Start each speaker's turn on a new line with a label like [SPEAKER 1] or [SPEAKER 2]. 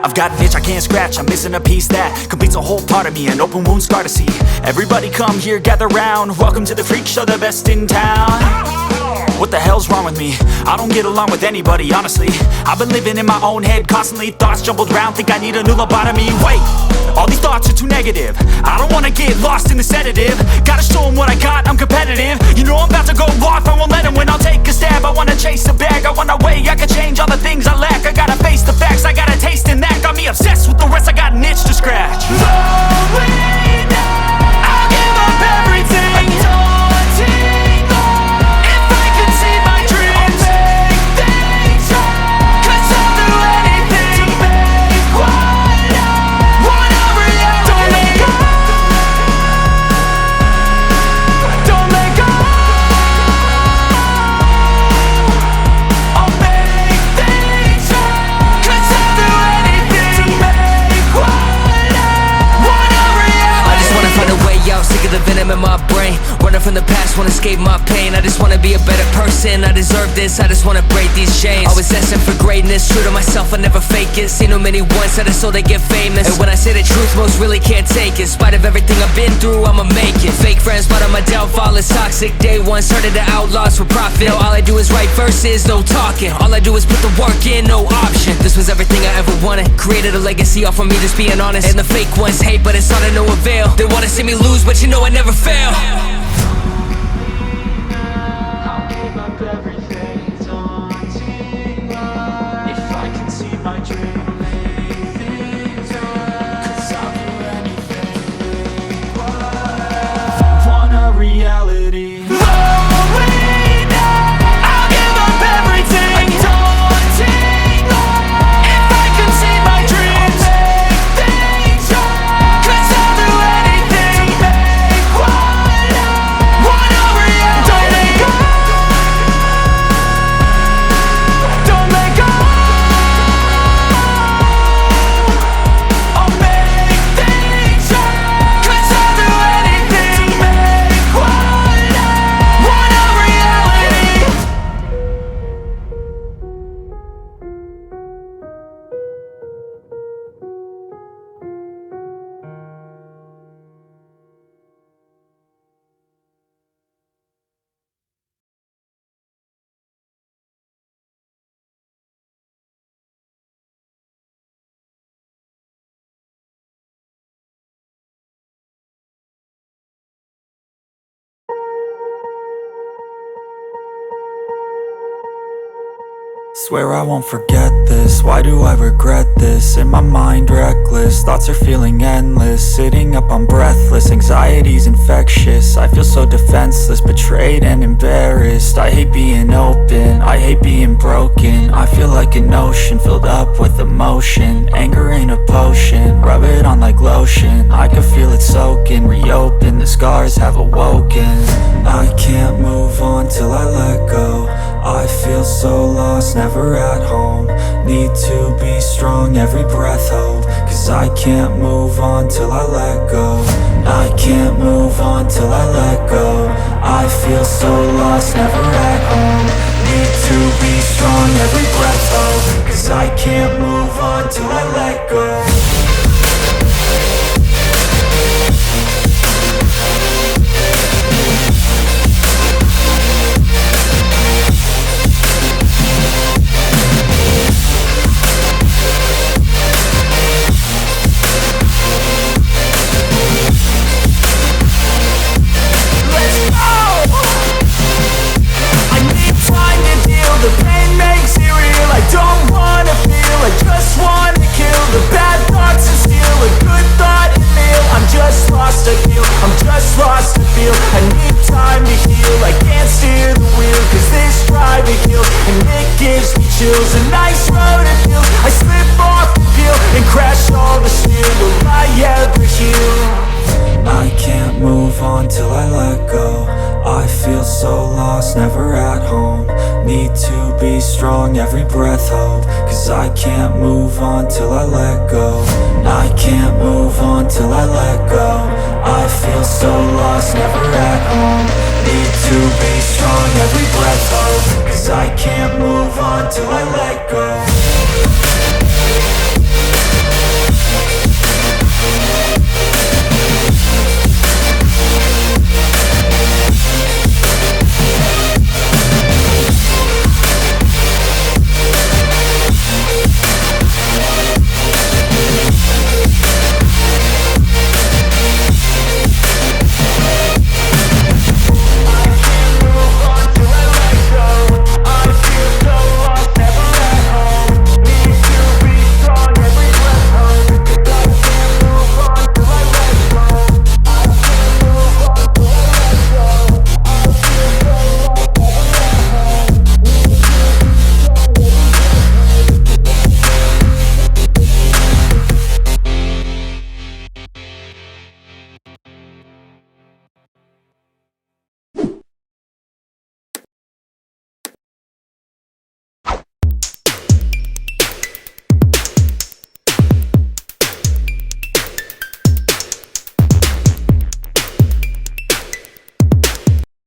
[SPEAKER 1] I've got an itch I can't scratch, I'm missing a piece that completes a whole part of me, an open wound scar to see. Everybody come here, gather round, welcome to the freak show, the best in town. What the hell's wrong with me? I don't get along with anybody, honestly. I've been living in my own head constantly, thoughts jumbled round, think I need a new lobotomy. Wait, all these thoughts are too negative, I don't wanna get lost in the sedative. Gotta show them what I got, I'm competitive. You know I'm about to go off, I won't let them win. I'll take a stab, I wanna chase a bag, I wanna weigh, I can change all the things I lack. I gotta face the facts, I got a taste in that. Got me obsessed with the rest, I got an itch to scratch. Lonely now, I'll give up everything. Daunting though, if I could see my dreams, I'll make things right. 'Cause I'll do anything to make what I want a reality. Don't let go, I'll make things right. 'Cause I'll do anything to make what I want a reality.
[SPEAKER 2] I just wanna find a way out, sick of the venom in my brain. Running from the past, wanna escape my pain. I just wanna be a better person, I deserve this. I just wanna break these chains. Always asking for greatness, true to myself, I never fake it. Seen too many once that I so they get famous. And when I say the truth, most really can't take it. In spite of everything I've been through, I'ma make it. Fake friends, but on my downfall is toxic. Day one, started to outlaws for profit. Now all I do is write verses, no talking. All I do is put the work in, no option. This was everything I ever wanted. Created a legacy off of me, just being honest. And the fake ones hate, but it's all to no avail. They wanna see me lose, but you know I never fail.
[SPEAKER 1] I'll give up everything, daunting love. If I can see my dream, make things right. 'Cause I'll do anything to make what I want a reality. Lonely now, I'll give up everything. Daunting love. If I can see my dreams, make things right. 'Cause I'll do anything to make what I want a reality. Don't let go, don't let go, I'll make things right. 'Cause I'll do anything to make what I want a reality. Swear I won't forget this, why do I regret this? In my mind reckless, thoughts are feeling endless. Sitting up I'm breathless, anxiety's infectious. I feel so defenseless, betrayed and embarrassed. I hate being open, I hate being broken. I feel like an ocean filled up with emotion. Anger ain't a potion, rub it on like lotion. I can feel it soaking, reopen, the scars have awoken. I can't move on till I let go. I feel so lost, never at home. Need to be strong, every breath hold. 'Cause I can't move on till I let go. I can't move on till I let go. I feel so lost, never at home. Need to be strong, every breath hold. 'Cause I can't move on till I let go. The pain makes it real, I don't wanna feel, I just wanna kill the bad thoughts and steal a good thought and meal. I'm just lost, I feel, I'm just lost, I feel. I need time to heal, I can't steer the wheel. 'Cause this drive it kills, and it gives me chills. A nice road it feels, I slip off the peel and crash all the steel. Will I ever heal? I can't move on till I let go. I feel so lost, never at home. Need to be strong, every breath hold. 'Cause I can't move on till I let go. I can't move on till I let go. I feel so lost, never at home. Need to be strong, every breath hold. 'Cause I can't move on till I let go.